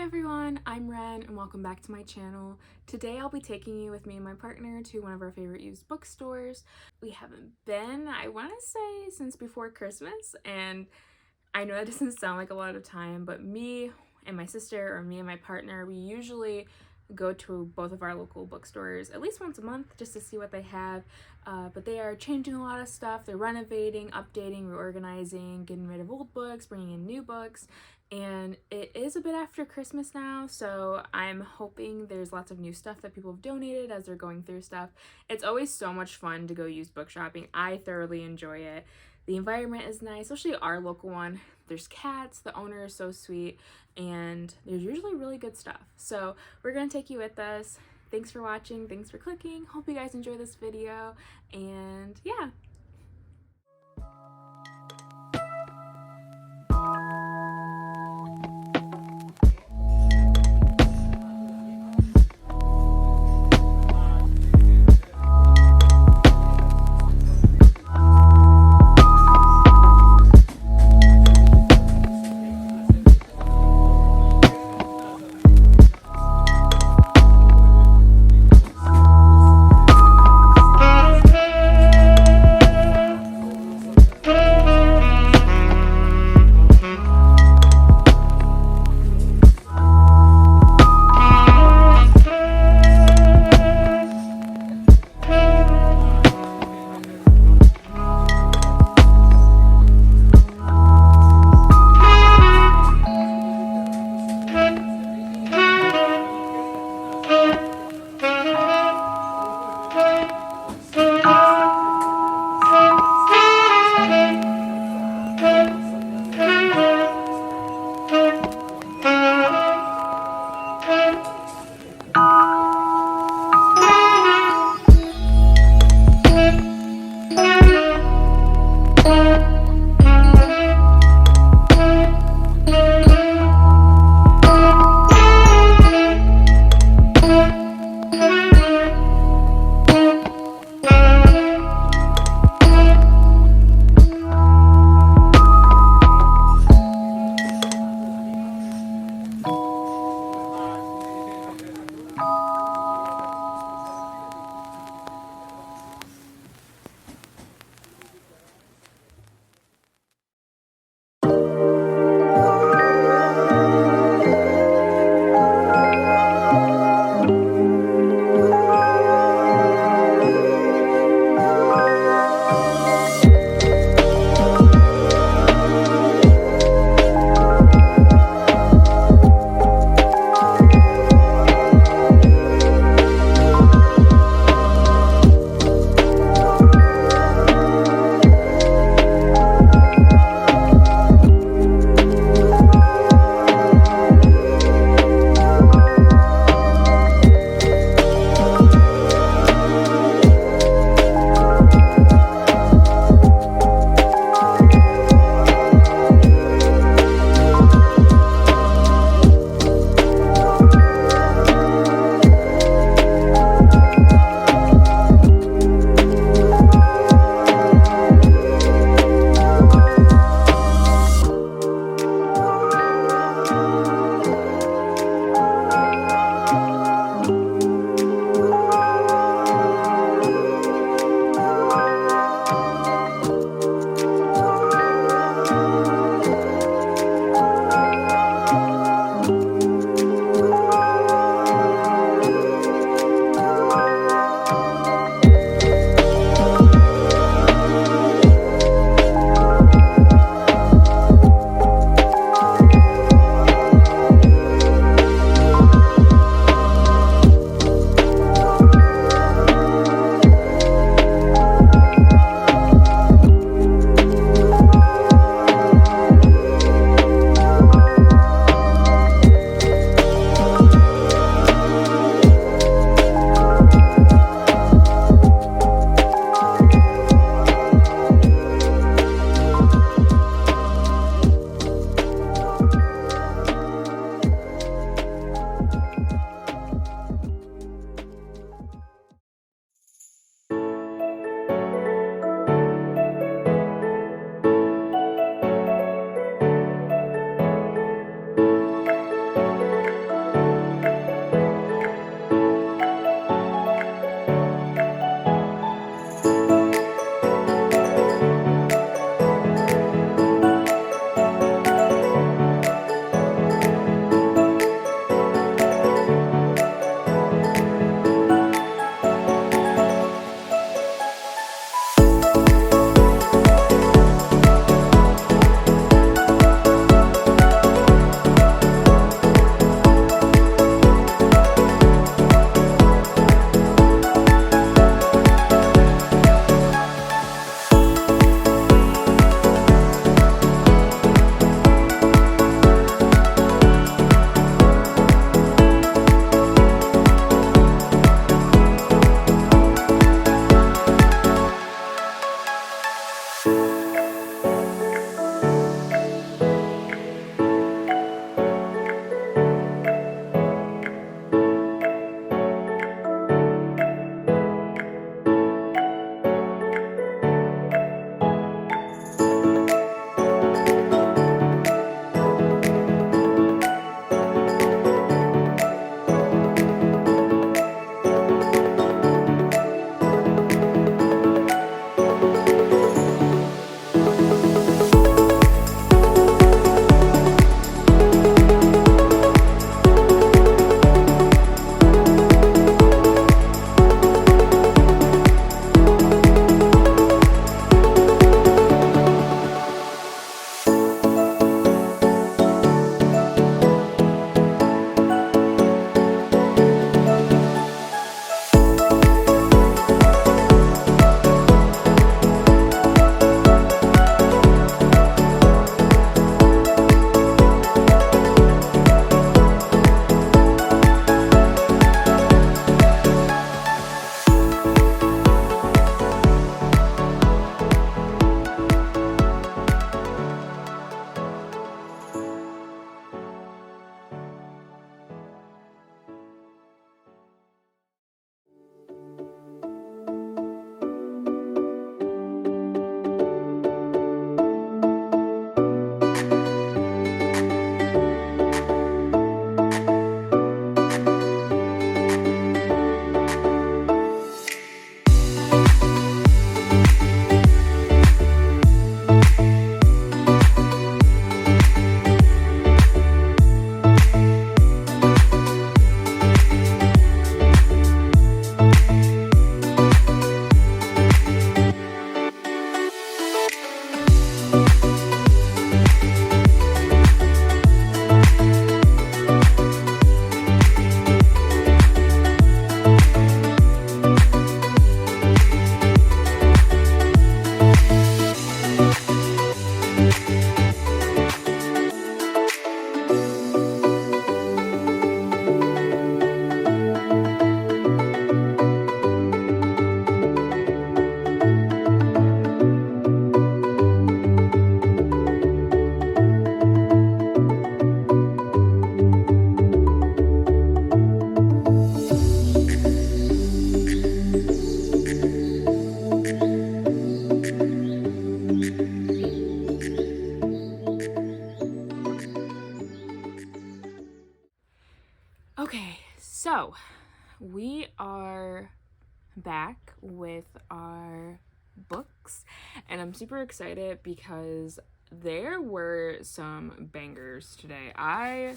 everyone, I'm Ren and welcome back to my channel. Today I'll be taking you with me and my partner to one of our favorite used bookstores. We haven't been, I want to say, since before Christmas, and I know that doesn't sound like a lot of time, but me and my sister or me and my partner, we usually go to both of our local bookstores at least once a month just to see what they have. But they are changing a lot of stuff. They're renovating, updating, reorganizing, getting rid of old books, bringing in new books. And it is a bit after Christmas now, so I'm hoping there's lots of new stuff that people have donated as they're going through stuff. It's always so much fun to go used book shopping. I thoroughly enjoy it. The environment is nice, especially our local one. There's cats, the owner is so sweet, and there's usually really good stuff. So we're gonna take you with us. Thanks for watching, thanks for clicking. Hope you guys enjoy this video, and yeah. Okay, so we are back with our books, and I'm super excited because there were some bangers today. I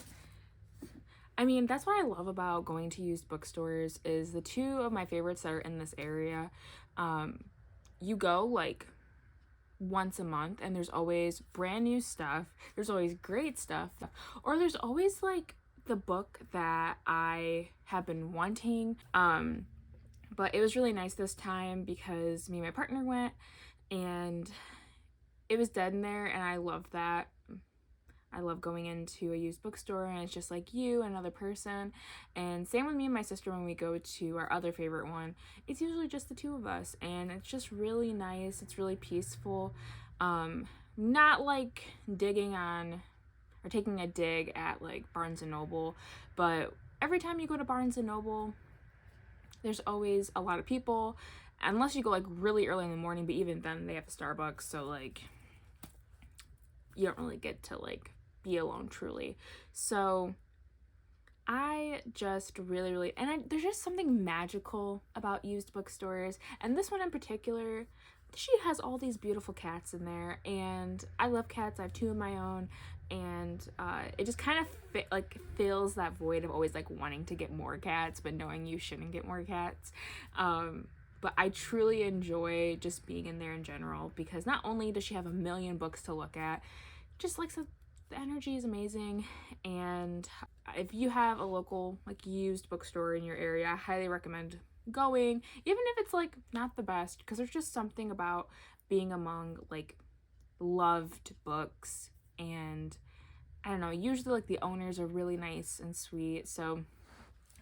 mean, that's what I love about going to used bookstores is the two of my favorites that are in this area. You go like once a month and there's always brand new stuff. There's always great stuff, or there's always like the book that I have been wanting. But it was really nice this time because me and my partner went and it was dead in there, and I love that. I love going into a used bookstore and it's just like you, another person. And same with me and my sister when we go to our other favorite one. It's usually just the two of us and it's just really nice. It's really peaceful. Not like digging on or taking a dig at like Barnes and Noble, but every time you go to Barnes and Noble, there's always a lot of people, unless you go like really early in the morning, but even then they have a Starbucks, so like you don't really get to like be alone truly. So I just really there's just something magical about used bookstores, and this one in particular, she has all these beautiful cats in there, and I love cats. I have two of my own, and it just kind of fills that void of always like wanting to get more cats but knowing you shouldn't get more cats. But I truly enjoy just being in there in general because not only does she have a million books to look at, just like the energy is amazing. And if you have a local like used bookstore in your area, I highly recommend going, even if it's like not the best, because there's just something about being among like loved books. And I don't know, usually like the owners are really nice and sweet. So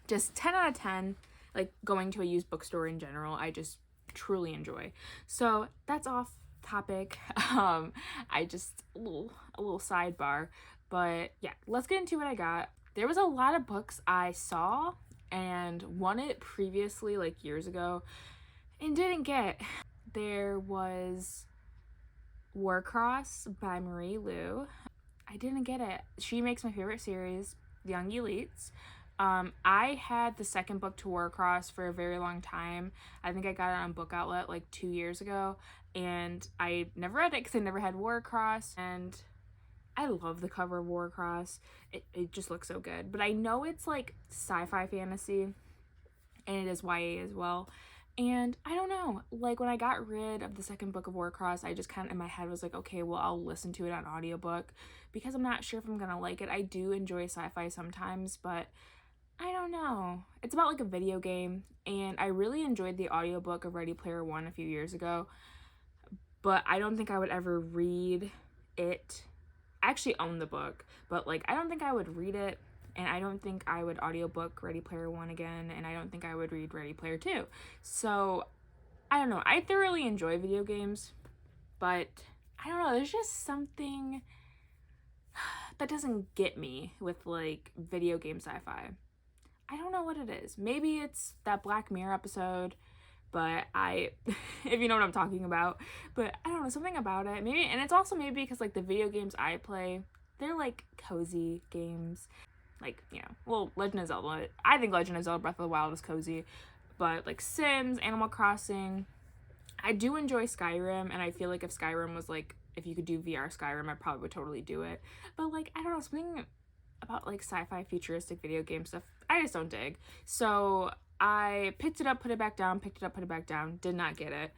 just 10 out of 10, like going to a used bookstore in general, I just truly enjoy. So that's off topic. I just a little sidebar, but yeah, let's get into what I got. There was a lot of books I saw and wanted previously, like years ago, and didn't get. There was Warcross by Marie Lu. I didn't get it. She makes my favorite series, Young Elites. I had the second book to Warcross for a very long time. I think I got it on Book Outlet like 2 years ago, and I never read it because I never had Warcross, and I love the cover of Warcross. It just looks so good. But I know it's like sci-fi fantasy, and it is YA as well. And I don't know, like when I got rid of the second book of Warcross, I just kind of in my head was like, okay, well, I'll listen to it on audiobook because I'm not sure if I'm gonna like it. I do enjoy sci-fi sometimes, but I don't know. It's about like a video game, and I really enjoyed the audiobook of Ready Player One a few years ago, but I don't think I would ever read it. I actually own the book, but like I don't think I would read it, and I don't think I would audiobook Ready Player One again, and I don't think I would read Ready Player Two. So I don't know. I thoroughly enjoy video games, but I don't know. There's just something that doesn't get me with like video game sci-fi. I don't know what it is. Maybe it's that Black Mirror episode, but if you know what I'm talking about, but I don't know, something about it. Maybe, and it's also maybe because like the video games I play, they're like cozy games. Like, you know, well, Legend of Zelda, I think Legend of Zelda Breath of the Wild is cozy, but like Sims, Animal Crossing, I do enjoy Skyrim, and I feel like if Skyrim was like, if you could do VR Skyrim, I probably would totally do it. But like, I don't know, something about like sci-fi futuristic video game stuff I just don't dig. So I picked it up, put it back down, picked it up, put it back down, did not get it.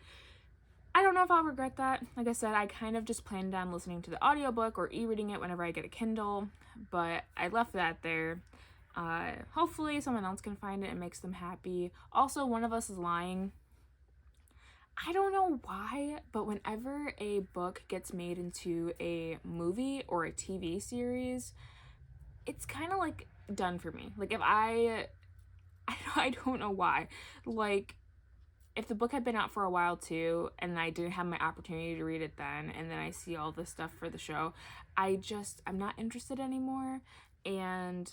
I don't know if I'll regret that. Like I said, I kind of just planned on listening to the audiobook or e-reading it whenever I get a Kindle, but I left that there. Hopefully someone else can find it and makes them happy. Also, One of Us is Lying. I don't know why, but whenever a book gets made into a movie or a TV series, it's kind of like done for me. Like if I don't know why. Like if the book had been out for a while too and I didn't have my opportunity to read it then, and then I see all this stuff for the show, I'm not interested anymore. And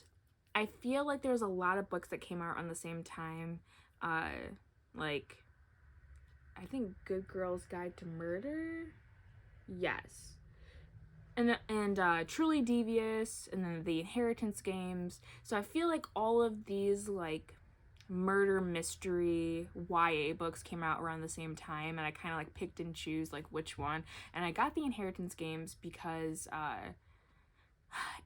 I feel like there's a lot of books that came out on the same time. Like I think Good Girl's Guide to Murder. Yes. and Truly Devious, and then the Inheritance games. So I feel like all of these like murder mystery YA books came out around the same time, and I kind of like picked and choose like which one. And I got the Inheritance games because I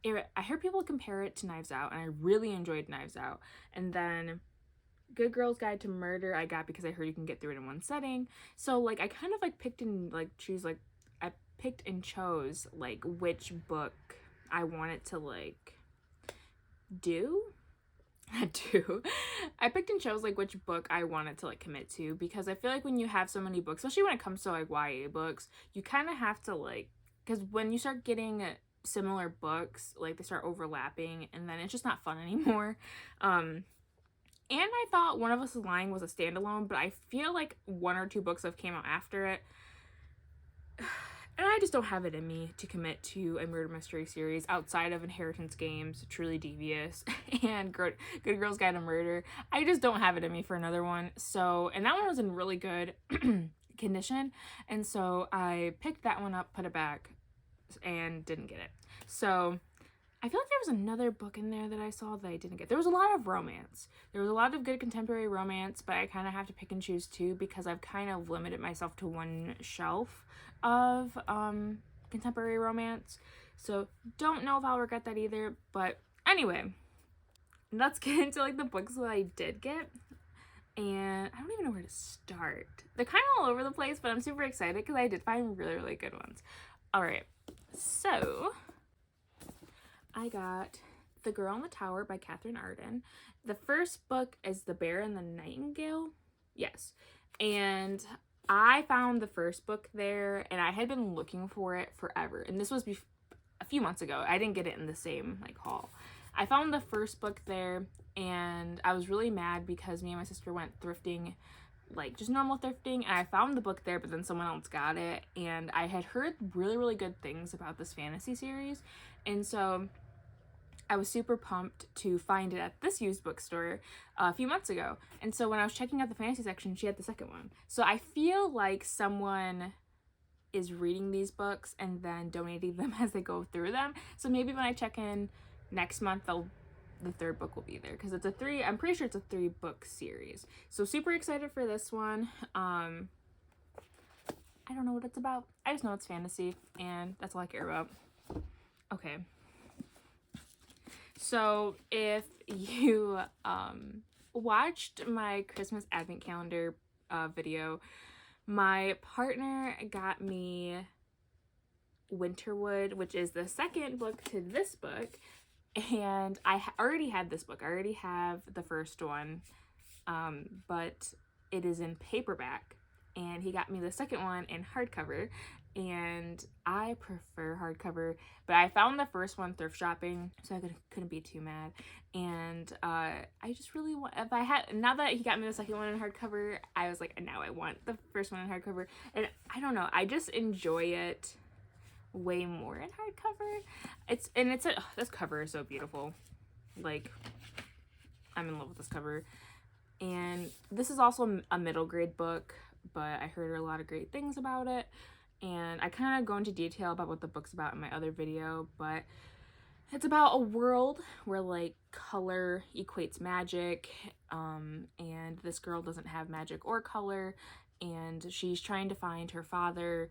heard people compare it to Knives Out, and I really enjoyed Knives Out. And then Good Girl's Guide to Murder I got because I heard you can get through it in one setting. So like I kind of like picked and like choose like I picked and chose like which book I wanted to like do. I picked and chose like which book I wanted to like commit to, because I feel like when you have so many books, especially when it comes to like YA books, you kind of have to like, because when you start getting similar books, like they start overlapping, and then it's just not fun anymore. And I thought One of Us is Lying was a standalone, but I feel like one or two books have came out after it. And I just don't have it in me to commit to a murder mystery series outside of Inheritance Games, Truly Devious, and Good Girl's Guide to Murder. I just don't have it in me for another one. So, and that one was in really good condition. And so I picked that one up, put it back, and didn't get it. So I feel like there was another book in there that I saw that I didn't get. There was a lot of romance. There was a lot of good contemporary romance, but I kind of have to pick and choose too, because I've kind of limited myself to one shelf of contemporary romance. So don't know if I'll regret that either. But anyway, let's get into like the books that I did get. And I don't even know where to start. They're kind of all over the place, but I'm super excited because I did find really, really good ones. All right, so I got The Girl in the Tower by Catherine Arden. The first book is The Bear and the Nightingale. Yes. And I found the first book there, and I had been looking for it forever. And this was a few months ago. I didn't get it in the same like haul. I found the first book there, and I was really mad because me and my sister went thrifting, like just normal thrifting, and I found the book there, but then someone else got it. And I had heard really, really good things about this fantasy series. And so I was super pumped to find it at this used bookstore a few months ago. And so when I was checking out the fantasy section, she had the second one. So I feel like someone is reading these books and then donating them as they go through them. So maybe when I check in next month, the third book will be there, because it's I'm pretty sure it's a 3-book series. So super excited for this one. I don't know what it's about. I just know it's fantasy, and that's all I care about. Okay. So if you watched my Christmas advent calendar video, my partner got me Winterwood, which is the second book to this book, and I already had this book. I already have the first one, but it is in paperback, and he got me the second one in hardcover, and I prefer hardcover, but I found the first one thrift shopping, so I couldn't be too mad. And I just really want, now that he got me the second one in hardcover, I was like, now I want the first one in hardcover. And I don't know, I just enjoy it way more in hardcover. This cover is so beautiful. Like, I'm in love with this cover. And this is also a middle grade book, but I heard a lot of great things about it. And I kind of go into detail about what the book's about in my other video, but it's about a world where like color equates magic, and this girl doesn't have magic or color, and she's trying to find her father,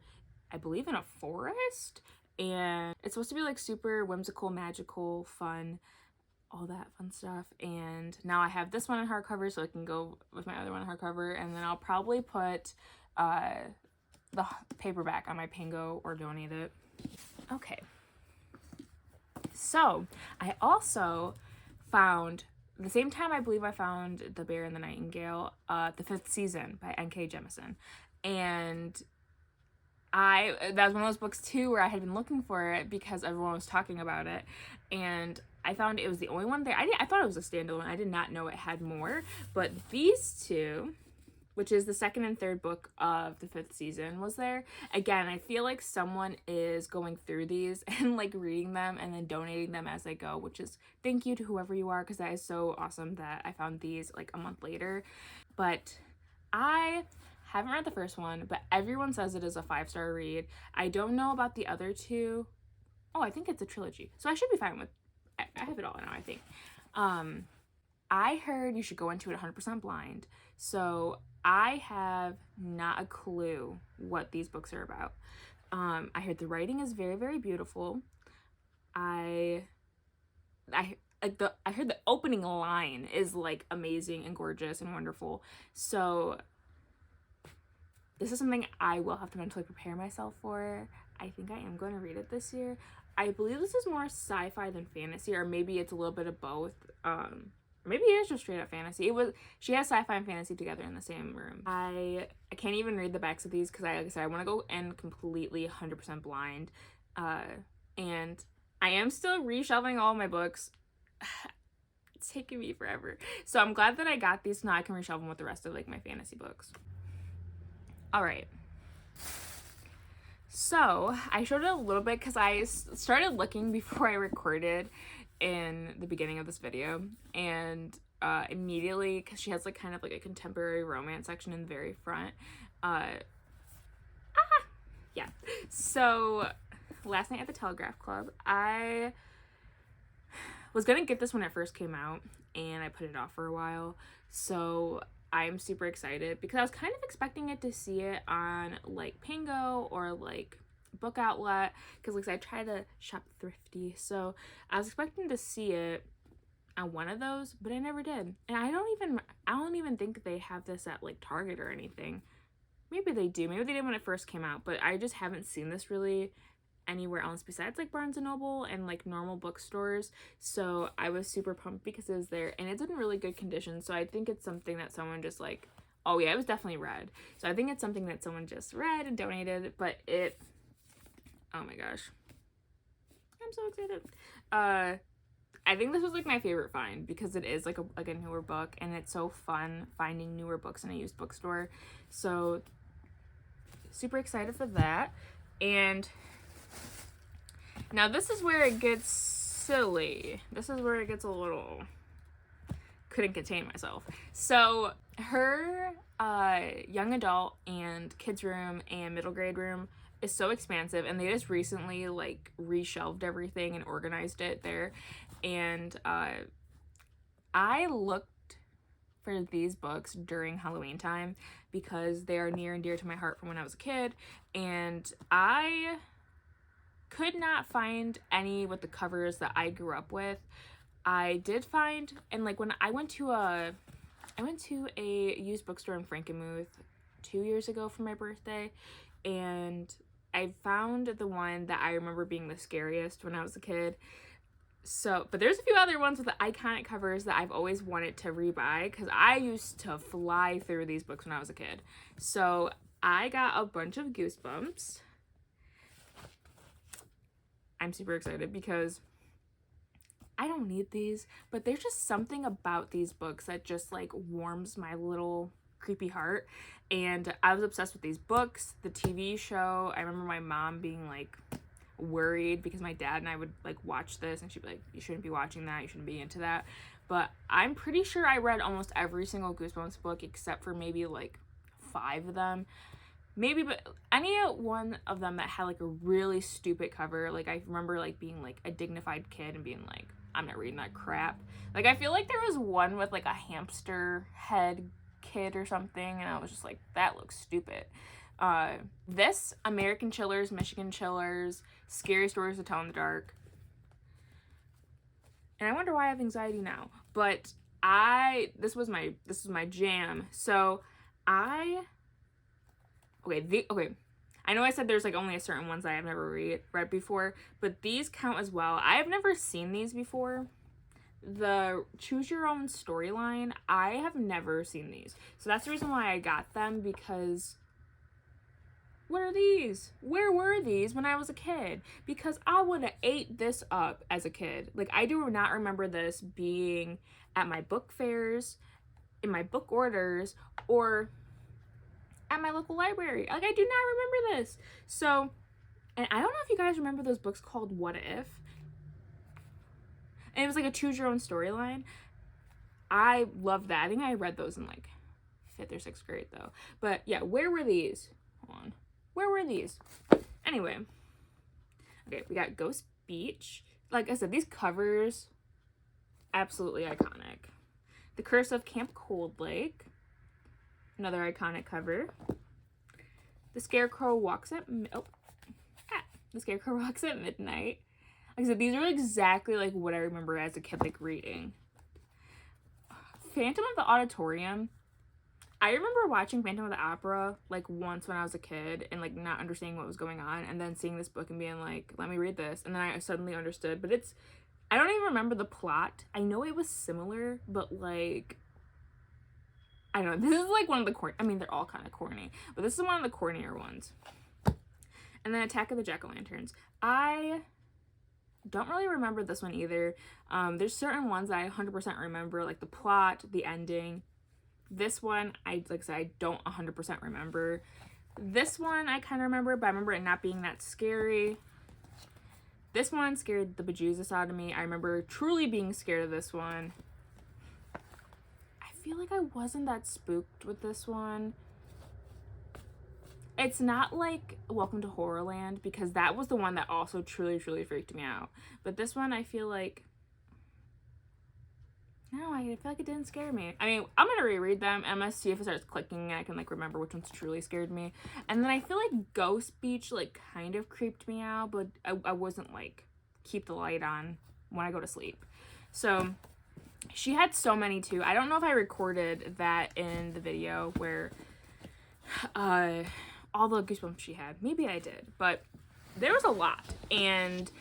I believe in a forest, and it's supposed to be like super whimsical, magical, fun, all that fun stuff. And now I have this one in hardcover, so I can go with my other one in hardcover, and then I'll probably put the paperback on my Pango or donate it. Okay, so I also found, the same time I believe I found The Bear and the Nightingale, the 5th season by N.K. Jemisin. And that was one of those books too where I had been looking for it because everyone was talking about it, and I found it was the only one there. I thought it was a standalone. I did not know it had more, but these two, which is the second and third book of the 5th season, was there. Again, I feel like someone is going through these and like reading them and then donating them as they go, which is thank you to whoever you are, because that is so awesome that I found these like a month later. But I haven't read the first one, but everyone says it is a 5-star read. I don't know about the other two, Oh, I think it's a trilogy. So I should be fine with, I have it all now, I think. I heard you should go into it 100% blind. So I have not a clue what these books are about. I heard the writing is very, very beautiful. I heard the opening line is like amazing and gorgeous and wonderful. So this is something I will have to mentally prepare myself for. I think I am going to read it this year. I believe this is more sci-fi than fantasy, or maybe it's a little bit of both. Maybe it is just straight up fantasy. She has sci-fi and fantasy together in the same room. I can't even read the backs of these because like I said, I want to go in completely 100% blind. And I am still reshelving all my books. It's taking me forever. So I'm glad that I got these. Now I can reshelve them with the rest of like my fantasy books. All right. So I showed it a little bit because I started looking before I recorded in the beginning of this video, and immediately, because she has like kind of like a contemporary romance section in the very front. Yeah. So last night at the Telegraph Club, I was gonna get this when it first came out, and I put it off for a while. So I'm super excited because I was kind of expecting it to see it on like Pango or like Book Outlet, because like I try to shop thrifty, so I was expecting to see it on one of those, but I never did. And I don't even think they have this at like Target or anything. Maybe they do. Maybe they did when it first came out, but I just haven't seen this really anywhere else besides like Barnes and Noble and like normal bookstores. So I was super pumped because it was there, and it's in really good condition. So I think it's something that someone just like, oh yeah, it was definitely read. So I think it's something that someone just read and donated, but it, oh my gosh, I'm so excited. I think this was like my favorite find because it is like a newer book, and it's so fun finding newer books in a used bookstore. So super excited for that. And now this is where it gets silly. This is where it gets a little, couldn't contain myself. So her young adult and kids room and middle grade room is so expansive, and they just recently like reshelved everything and organized it there. And I looked for these books during Halloween time because they are near and dear to my heart from when I was a kid, and I could not find any with the covers that I grew up with. I did find, and like when I went to a used bookstore in Frankenmuth 2 years ago for my birthday, and I found the one that I remember being the scariest when I was a kid. So, but there's a few other ones with the iconic covers that I've always wanted to rebuy because I used to fly through these books when I was a kid. So I got a bunch of Goosebumps. I'm super excited because I don't need these, but there's just something about these books that just like warms my little creepy heart. And I was obsessed with these books, the TV show. I remember my mom being like worried because my dad and I would like watch this, and she'd be like, you shouldn't be watching that, you shouldn't be into that. But I'm pretty sure I read almost every single Goosebumps book except for maybe like 5 of them. Maybe, but any one of them that had like a really stupid cover, like I remember like being like a dignified kid and being like, I'm not reading that crap. Like I feel like there was one with like a hamster head kid or something, and I was just like, that looks stupid. This, American Chillers, Michigan Chillers, Scary Stories to Tell in the Dark. And I wonder why I have anxiety now. But this was my jam. So okay, I know I said there's like only a certain ones I have never read before, but these count as well. I have never seen these before. The Choose Your Own Storyline, I have never seen these. So that's the reason why I got them, because what are these? Where were these when I was a kid? Because I would have ate this up as a kid. Like I do not remember this being at my book fairs, in my book orders, or at my local library. Like I do not remember this. So, and I don't know if you guys remember those books called What If? And it was like a choose your own storyline. I loved that. I think I read those in like 5th or 6th grade though. But yeah, where were these? Hold on. Where were these? Anyway. Okay, we got Beach. Like I said, these covers, absolutely iconic. The Curse of Camp Cold Lake, another iconic cover. The Scarecrow Walks at The Scarecrow Walks at Midnight. Like I said, these are exactly like what I remember as a kid like reading. Phantom of the Auditorium. I remember watching Phantom of the Opera like once when I was a kid and like not understanding what was going on, and then seeing this book and being like, let me read this, and then I suddenly understood. But I don't even remember the plot. I know it was similar, but like, I don't know. This is like one of the I mean, they're all kind of corny, but this is one of the cornier ones. And then Attack of the Jack-o'-lanterns. I don't really remember this one either. There's certain ones that I 100% remember, like the plot, the ending. This one, like I said, I don't 100% remember. This one I kind of remember, but I remember it not being that scary. This one scared the bejesus out of me. I remember truly being scared of this one. I feel like I wasn't that spooked with this one. It's not like Welcome to Horrorland, because that was the one that also truly freaked me out. But this one, I feel like, no, I feel like it didn't scare me. I mean, I'm gonna reread them and I'm gonna see if it starts clicking and I can like remember which ones truly scared me. And then I feel like Ghost Beach like kind of creeped me out, but I wasn't like keep the light on when I go to sleep. So she had so many too. I don't know if I recorded that in the video where all the goosebumps she had. Maybe I did, but there was a lot. And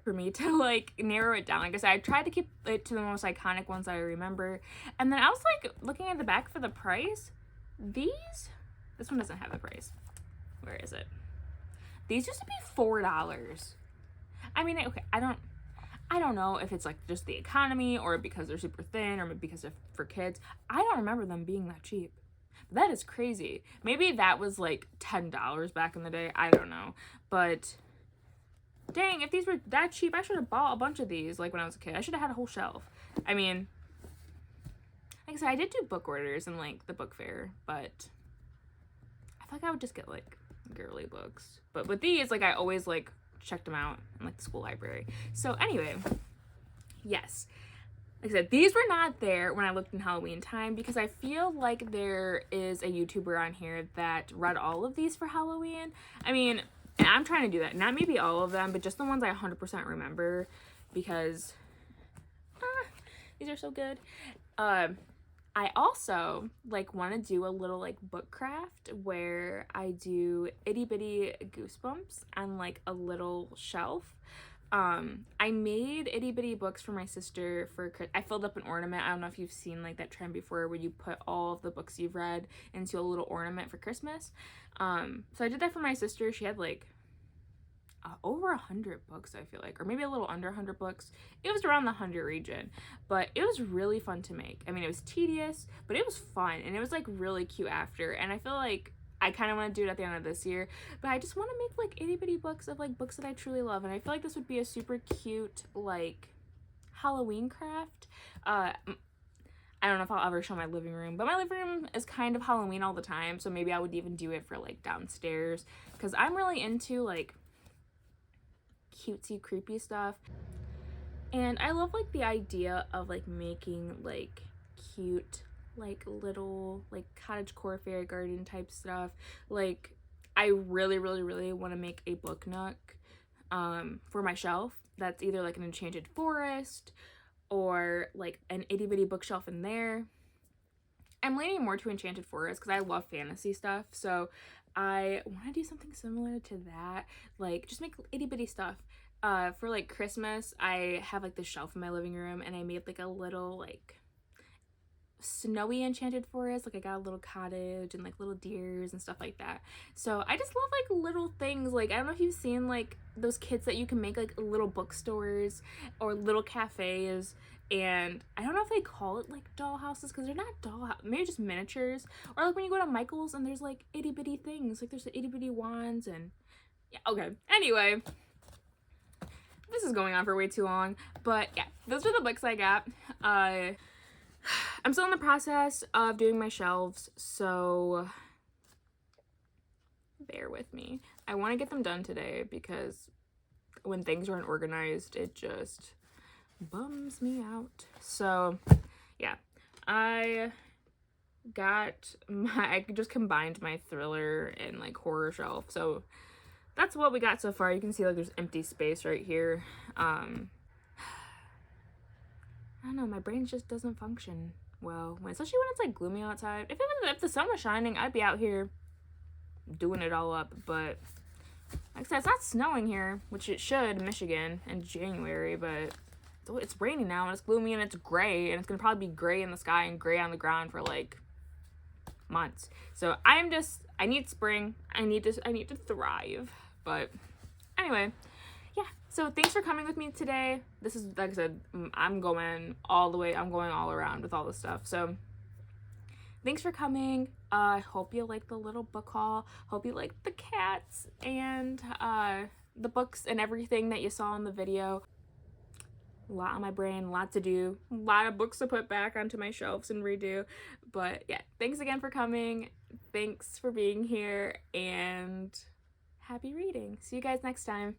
for me to like narrow it down, like I said, I tried to keep it to the most iconic ones that I remember. And then I was like looking at the back for the price. This one doesn't have the price. Where is it? These used to be $4. I mean, okay, I don't know if it's like just the economy or because they're super thin or because they're for kids. I don't remember them being that cheap. That is crazy. Maybe that was like $10 back in the day. I don't know. But dang, if these were that cheap, I should have bought a bunch of these like when I was a kid. I should have had a whole shelf. I mean, like I said, I did do book orders in like the book fair, but I feel like I would just get like girly books. But with these, like I always like checked them out in like the school library. So anyway, yes. Like I said, these were not there when I looked in Halloween time, because I feel like there is a YouTuber on here that read all of these for Halloween. I mean, and I'm trying to do that. Not maybe all of them, but just the ones I 100% remember, because these are so good. I also like want to do a little like book craft where I do itty bitty goosebumps on like a little shelf. I made itty bitty books for my sister I filled up an ornament. I don't know if you've seen like that trend before where you put all of the books you've read into a little ornament for Christmas. So I did that for my sister. She had like over 100 books, I feel like, or maybe a little under 100 books. It was around the 100 region, but it was really fun to make. I mean, it was tedious, but it was fun, and it was like really cute after. And I feel like I kind of want to do it at the end of this year, but I just want to make like itty bitty books of like books that I truly love, and I feel like this would be a super cute like Halloween craft. I don't know if I'll ever show my living room, but my living room is kind of Halloween all the time, so maybe I would even do it for like downstairs, because I'm really into like cutesy creepy stuff, and I love like the idea of like making like cute like little like cottagecore fairy garden type stuff. Like I really want to make a book nook for my shelf that's either like an enchanted forest or like an itty bitty bookshelf in there. I'm leaning more to enchanted forest because I love fantasy stuff, so I want to do something similar to that, like just make itty bitty stuff. For like Christmas, I have like this shelf in my living room, and I made like a little like snowy enchanted forest. Like I got a little cottage and like little deers and stuff like that. So I just love like little things. Like I don't know if you've seen like those kits that you can make like little bookstores or little cafes, and I don't know if they call it like doll houses because they're not doll houses, maybe just miniatures, or like when you go to Michael's and there's like itty bitty things, like there's the itty bitty wands. And yeah, okay, anyway, this is going on for way too long, but yeah, those are the books I got. I'm still in the process of doing my shelves, so bear with me. I want to get them done today because when things aren't organized, it just bums me out. So yeah, I just combined my thriller and like horror shelf. So that's what we got so far. You can see like there's empty space right here. I don't know, my brain just doesn't function well, especially when it's like gloomy outside. If the sun was shining, I'd be out here doing it all up. But like I said, it's not snowing here, which it should in Michigan in January, but it's raining now and it's gloomy and it's gray, and it's gonna probably be gray in the sky and gray on the ground for like months. So I need spring. I need to thrive. But anyway, yeah, so thanks for coming with me today. This is, like I said, I'm going all around with all this stuff. So thanks for coming. I hope you like the little book haul. Hope you like the cats and the books and everything that you saw in the video. A lot on my brain, a lot to do, a lot of books to put back onto my shelves and redo. But yeah, thanks again for coming. Thanks for being here, and happy reading. See you guys next time.